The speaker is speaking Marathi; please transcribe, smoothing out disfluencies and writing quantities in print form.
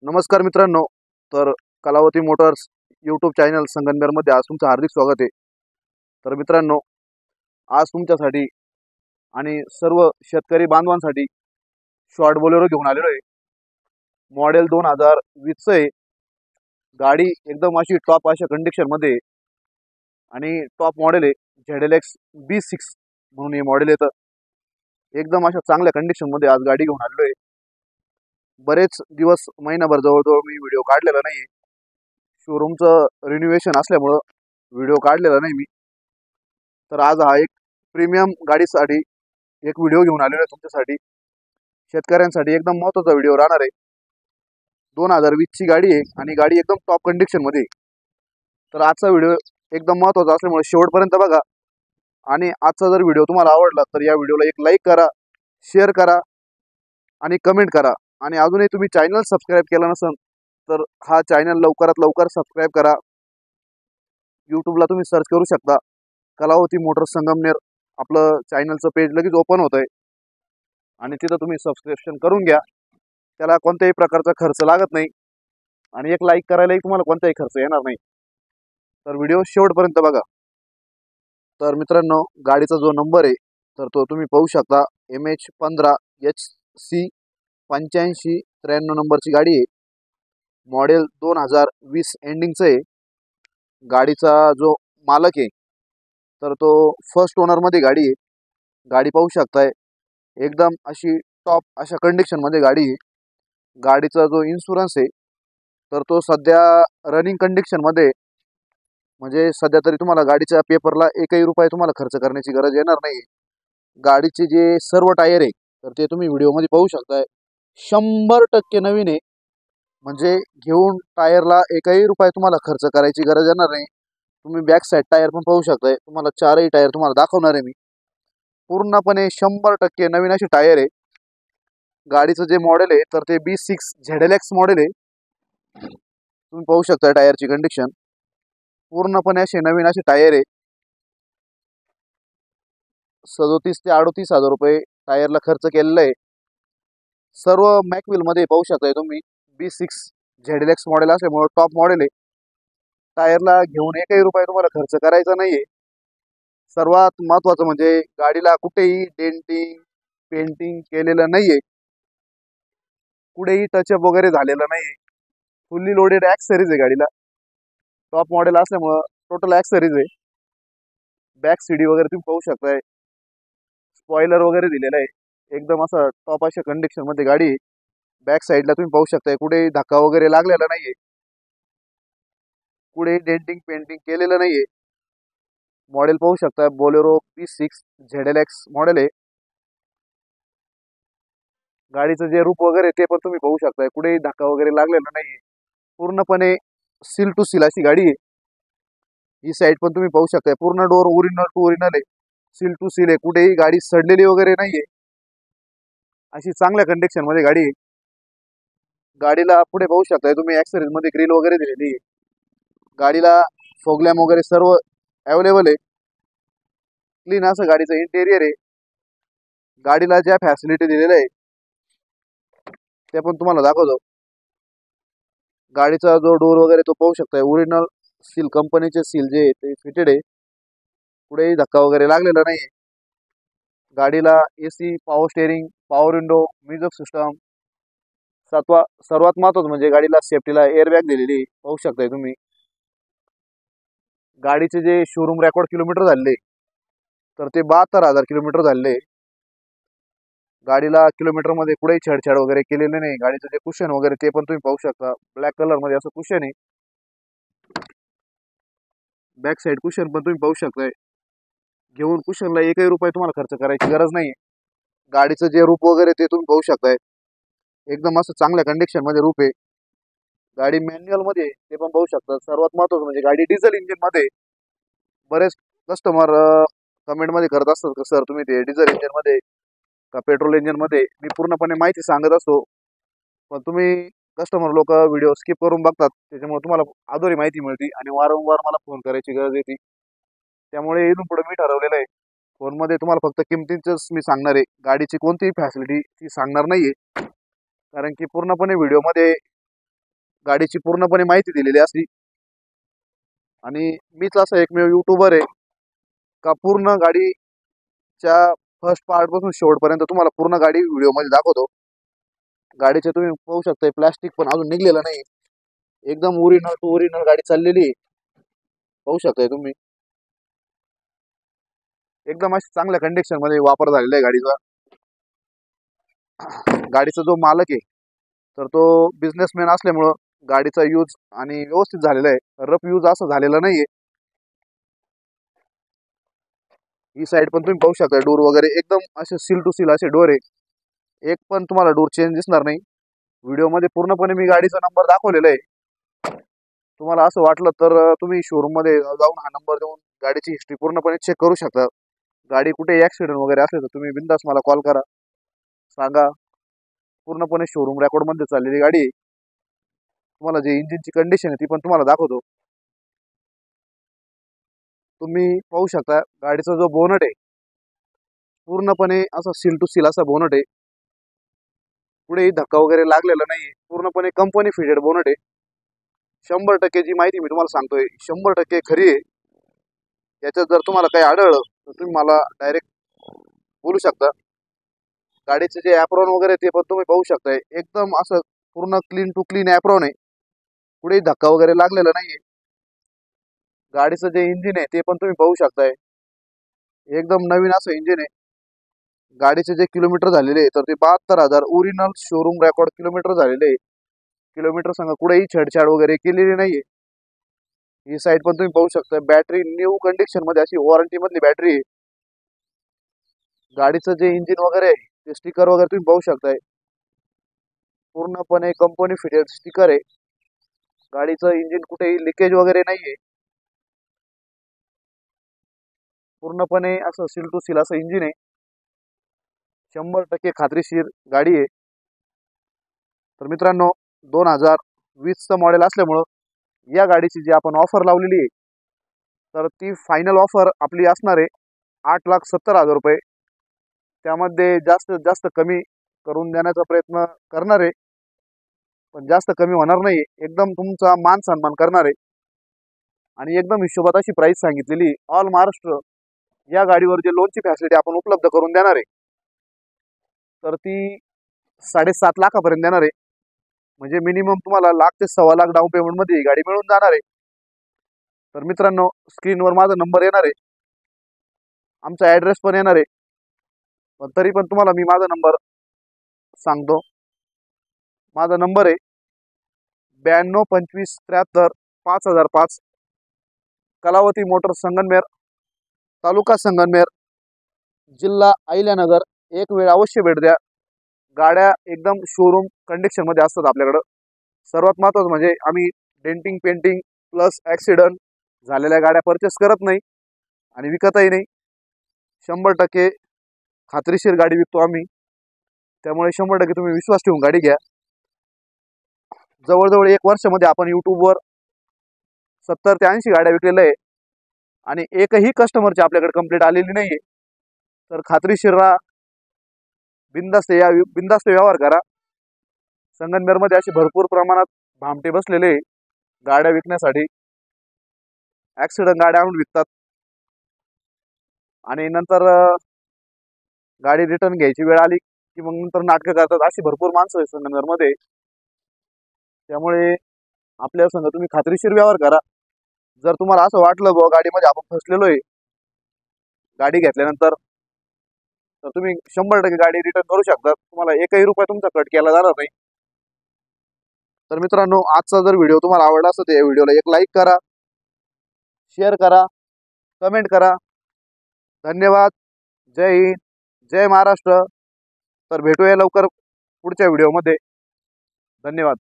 नमस्कार मित्रांनो. तर कलावती मोटर्स यूट्यूब चॅनल संगमनेरमध्ये आज तुमचं हार्दिक स्वागत आहे. तर मित्रांनो, आज तुमच्यासाठी आणि सर्व शेतकरी बांधवांसाठी शॉर्ट बोलेरो घेऊन आलेलो आहे. मॉडेल 2020 आहे. गाडी एकदम अशी टॉप अशा कंडिशनमध्ये आणि टॉप मॉडेल आहे. ZLX B6 म्हणून हे मॉडेल येतं. एकदम अशा चांगल्या कंडिशनमध्ये आज गाडी घेऊन आलेलो आहे. बरेच दिवस महिनाभर जवळजवळ मी व्हिडिओ काढलेला नाही. शोरूमचं रिन्युएशन असल्यामुळं व्हिडिओ काढलेला नाही मी. तर आज हा एक प्रीमियम गाडीसाठी एक व्हिडिओ घेऊन आलेलो आहे तुमच्यासाठी. शेतकऱ्यांसाठी एकदम महत्त्वाचा व्हिडिओ राहणार आहे. 2020ची गाडी आहे आणि गाडी एकदम टॉप कंडिशनमध्ये आहे. तर आजचा व्हिडिओ एकदम महत्त्वाचा असल्यामुळे शेवटपर्यंत बघा. आणि आजचा जर व्हिडिओ तुम्हाला आवडला तर या व्हिडिओला एक लाईक करा, शेअर करा आणि कमेंट करा. आणि अजूनही तुम्ही चॅनल सबस्क्राईब केला नसेल तर हा चॅनल लवकरात लवकर सबस्क्राईब करा. यूट्यूबला तुम्ही सर्च करू शकता कलावती मोटर्स संगमनेर. आपलं चॅनलचं पेज लगेच ओपन होतं आहे आणि तिथं तुम्ही सबस्क्रिप्शन करून घ्या. त्याला कोणत्याही प्रकारचा खर्च लागत नाही आणि एक लाईक करायलाही तुम्हाला कोणताही खर्च येणार नाही. तर व्हिडिओ शेवटपर्यंत बघा. तर मित्रांनो, गाडीचा जो नंबर आहे तर तो तुम्ही पाहू शकता. MH15HC 8593 नंबरची गाडी आहे. मॉडेल 2020 एंडिंगचं आहे. गाडीचा जो मालक आहे तर तो फर्स्ट ओनरमध्ये गाडी आहे. गाडी पाहू शकताय एकदम अशी टॉप अशा कंडिशनमध्ये गाडी आहे. गाडीचा जो इन्शुरन्स आहे तर तो सध्या रनिंग कंडिशनमध्ये, म्हणजे सध्या तरी तुम्हाला गाडीच्या पेपरला एकही रुपये तुम्हाला खर्च करण्याची गरज येणार नाही. गाडीचे जे सर्व टायर आहे तर ते तुम्ही व्हिडिओमध्ये पाहू शकताय. 100% नवीन आहे. म्हणजे घेऊन टायरला एकही रुपये तुम्हाला खर्च करायची गरज येणार नाही. तुम्ही बॅक साईड टायर पण पाहू शकताय. तुम्हाला चारही टायर तुम्हाला दाखवणार आहे मी. पूर्णपणे 100% नवीन अशी टायर आहे. गाडीचं जे मॉडेल आहे तर ते B6 ZLX मॉडेल आहे. तुम्ही पाहू शकता टायरची कंडिशन. पूर्णपणे असे नवीन असे टायर आहे. 37 ते 38 हजार रुपये टायरला खर्च केलेला आहे. सर्व मॅकविलमध्ये पाहू शकताय तुम्ही. B6 ZLX मॉडेल असल्यामुळे टॉप मॉडेल आहे. टायरला घेऊन एकही रुपये तुम्हाला खर्च करायचा नाहीये. सर्वात महत्त्वाचं म्हणजे गाडीला कुठेही डेंटिंग पेंटिंग केलेलं नाहीये. कुठेही टचअप वगैरे झालेलं नाही. फुल्ली लोडेड ॲक्सेसरीज आहे गाडीला. टॉप मॉडेल असल्यामुळं टोटल ॲक्सेसरीज आहे. बॅक सीडी वगैरे तुम्ही पाहू शकताय. स्पॉइलर वगैरे दिलेला आहे. एकदम असं टॉप अशा कंडिशनमध्ये गाडी आहे. बॅक साईडला तुम्ही पाहू शकताय कुठेही धक्का वगैरे लागलेला नाहीये. कुठेही डेंटिंग पेंटिंग केलेलं नाहीये. मॉडेल पाहू शकता बोलेरो B6 ZLX मॉडेल आहे. गाडीचं जे रूप वगैरे ते पण तुम्ही पाहू शकताय. कुठेही धक्का वगैरे लागलेला नाहीये. पूर्णपणे सील टू सील अशी गाडी आहे. ही साईड पण तुम्ही पाहू शकताय. पूर्ण डोर ओरिजिनल टू ओरिजिनल आहे. सील टू सील आहे. कुठेही गाडी सडलेली वगैरे नाहीये. अशी चांगल्या कंडिशनमध्ये गाडी आहे. गाडीला पुढे पाहू शकताय तुम्ही ॲक्सेसरीज मध्ये ग्रिल वगैरे दिलेली आहे. गाडीला फोगलॅम वगैरे सर्व अवेलेबल आहे. क्लीन असं गाडीचं इंटेरियर आहे. गाडीला ज्या फॅसिलिटी दिलेल्या आहे त्या पण तुम्हाला दाखवतो. गाडीचा जो डोर वगैरे तो पाहू शकताय. ओरिजिनल सील कंपनीचे सील जे ते फिटेड आहे. कुठेही धक्का वगैरे लागलेला नाही. गाडीला AC, power steering, power window, music system. सर्वात महत्त्वाचं म्हणजे गाडीला सेफ्टीला एअरबॅग दिलेली पाहू शकताय तुम्ही. गाडीचे जे शोरूम रेकॉर्ड किलोमीटर झाले तर ते 72,000 किलोमीटर झाले. गाडीला किलोमीटरमध्ये कुठेही छेडछाड वगैरे केलेले नाही. गाडीचं जे कुशन वगैरे ते पण तुम्ही पाहू शकता. ब्लॅक कलरमध्ये असं कुशन आहे. बॅक साईड कुशन पण तुम्ही पाहू शकताय. घेऊन कुशनला एकही रुपये तुम्हाला खर्च करायची गरज नाही. गाडीचं जे रूप वगैरे ते तुम्ही पाहू शकताय. एकदम असं चांगल्या कंडिशनमध्ये रूप आहे. गाडी मॅन्युअलमध्ये ते पण पाहू शकता. सर्वात महत्त्वाचं म्हणजे गाडी डिझेल इंजिनमध्ये. बरेच कस्टमर कमेंटमध्ये करत असतात की सर तुम्ही ते डिझेल इंजिनमध्ये का पेट्रोल इंजिनमध्ये. मी पूर्णपणे माहिती सांगत असतो पण तुम्ही कस्टमर लोक व्हिडिओ स्किप करून बघतात. त्याच्यामुळे तुम्हाला अधुरी माहिती मिळते आणि वारंवार मला फोन करायची गरज येते. त्यामुळे इथून पुढे मी ठरवलेलं आहे फोनमध्ये तुम्हाला फक्त किमतीचंच मी सांगणार आहे. गाडीची कोणतीही फॅसिलिटी ती सांगणार नाहीये. कारण की पूर्णपणे व्हिडिओमध्ये गाडीची पूर्णपणे माहिती दिलेली असते. आणि मीच असा एकमेव युट्यूबर आहे का पूर्ण गाडीच्या फर्स्ट पार्ट पासून शेवटपर्यंत तुम्हाला पूर्ण गाडी व्हिडिओमध्ये दाखवतो. गाडीचे तुम्ही पाहू शकता प्लास्टिक पण अजून निघलेलं नाही, एकदम ओरिजिनल टू ओरिजिनल गाडी चाललेली आहे. पाहू शकताय तुम्ही एकदम अशी चांगल्या कंडिशन मध्ये वापर झालेला आहे गाडीचा. गाडीचा जो मालक आहे तर तो बिझनेसमॅन असल्यामुळं गाडीचा यूज आणि व्यवस्थित झालेला आहे, रफ यूज असं झालेला नाहीये. ही साईड पण तुम्ही पाहू शकता, डोर वगैरे एकदम असे सील टू सील असे डोर आहे, एक पण तुम्हाला डोर चेंज दिसणार नाही. व्हिडिओमध्ये पूर्णपणे मी गाडीचा नंबर दाखवलेला आहे. तुम्हाला असं वाटलं तर तुम्ही शोरूम मध्ये जाऊन हा नंबर देऊन गाडीची हिस्ट्री पूर्णपणे चेक करू शकता. गाडी कुठे ऍक्सिडेंट वगैरे असले तर तुम्ही बिंदास मला कॉल करा, सांगा. पूर्णपणे शोरूम रेकॉर्ड मध्ये चाललेली गाडी आहे. तुम्हाला जे इंजिनची कंडिशन आहे ती पण तुम्हाला दाखवतो. तुम्ही पाहू शकता गाडीचा जो बोनट आहे पूर्णपणे असा सील टू सील असा बोनट आहे, पुढेही धक्का वगैरे लागलेला नाही, पूर्णपणे कंपनी फिटेड बोनट आहे. 100% जी माहिती मी तुम्हाला सांगतोय 100% खरी आहे. याच्यात जर तुम्हाला काही आढळलं तर तुम्ही मला डायरेक्ट बोलू शकता. गाडीचे जे ॲप्रॉन वगैरे ते पण तुम्ही पाहू शकताय, एकदम असं पूर्ण क्लीन टू क्लीन ॲप्रॉन आहे, कुठेही धक्का वगैरे लागलेला नाहीये. गाडीचं जे इंजिन आहे ते पण तुम्ही पाहू शकताय, एकदम नवीन असं इंजिन आहे. गाडीचे जे किलोमीटर झालेले आहे तर ते 72,000 ओरिजिनल शोरूम रेकॉर्ड किलोमीटर झालेले आहे. किलोमीटर सांगा कुठेही छेडछाड वगैरे केलेली नाहीये. ही साईड पण तुम्ही पाहू शकता, बॅटरी न्यू कंडिशन मध्ये अशी वॉरंटी मधली बॅटरी आहे. गाडीचं जे इंजिन वगैरे आहे ते स्टिकर वगैरे तुम्ही पाहू शकताय, पूर्णपणे कंपनी फिटेड स्टिकर आहे. गाडीचं इंजिन कुठेही लिकेज वगैरे नाहीये, पूर्णपणे असं सील टू सील असं इंजिन आहे. 100% खात्रीशीर गाडी आहे. तर मित्रांनो 2020चं मॉडेल असल्यामुळं या गाडीची जी आपण ऑफर लावलेली आहे तर ती फायनल ऑफर आपली असणार आहे 8,70,000 रुपये. त्यामध्ये जास्तीत जास्त कमी करून देण्याचा प्रयत्न करणार आहे, पण जास्त कमी होणार नाही, एकदम तुमचा मान सन्मान करणार आहे. आणि एकदम हिशोबात अशी प्राइस सांगितलेली, ऑल महाराष्ट्र या गाडीवर जे लोनची फॅसिलिटी आपण उपलब्ध करून देणार आहे तर ती 7.5 लाखापर्यंत देणार आहे. म्हणजे मिनिमम तुम्हाला 1 लाख ते 1.25 लाख डाऊन पेमेंट मध्ये ही गाडी मिळून जाणार आहे. तर मित्रांनो स्क्रीनवर माझा नंबर येणार आहे, आमचा ॲड्रेस पण येणार आहे, पण तरी पण तुम्हाला मी माझा नंबर सांगतो. माझा नंबर आहे 9225735005, कलावती मोटर्स संगमनेर, तालुका संगमनेर, जिल्हा अहिल्यानगर. एक वेळ अवश्य भेट द्या. गाड्या एकदम शोरूम कंडिशन मध्ये असतात आपल्याकडं. सर्वात महत्त्वाचं म्हणजे आम्ही डेंटिंग पेंटिंग प्लस ॲक्सिडंट झालेल्या गाड्या परचेस करत नाही आणि विकतही नाही. 100% खात्रीशीर गाडी विकतो आम्ही, त्यामुळे 100% तुम्ही विश्वास ठेवून गाडी घ्या. जवळजवळ 1 वर्षामध्ये आपण यूट्यूबवर 70 ते 80 गाड्या विकलेल्या आहे आणि एकही कस्टमरची आपल्याकडे कंप्लेंट आलेली नाहीये. तर खात्रीशीर राहा, बिंदास्त व्यवहार करा. संगमनेरमध्ये अशी भरपूर प्रमाणात भामटे बसलेले गाड्या विकण्यासाठी, ॲक्सिडंट गाड्या आणून विकतात आणि नंतर गाडी रिटर्न घ्यायची वेळ आली की मग नंतर नाटकं करतात. अशी भरपूर माणसं आहेत संगमनेरमध्ये. त्यामुळे आपल्या संग तुम्ही खात्रीशीर व्यवहार करा. जर तुम्हाला असं वाटलं बुवा गाडीमध्ये आपण फसलेलो आहे गाडी घेतल्यानंतर तर तुम्ही 100% गाडी रिटर्न करू शकता, तुम्हाला एकही रुपया तुमचा कट केला जाणार नाही. तर मित्रांनो आजचा जर व्हिडिओ तुम्हाला आवडला असेल तर या व्हिडिओला एक लाईक करा, शेअर करा, कमेंट करा. धन्यवाद. जय हिंद, जय महाराष्ट्र. तर भेटूया लवकर पुढच्या व्हिडिओमध्ये. धन्यवाद.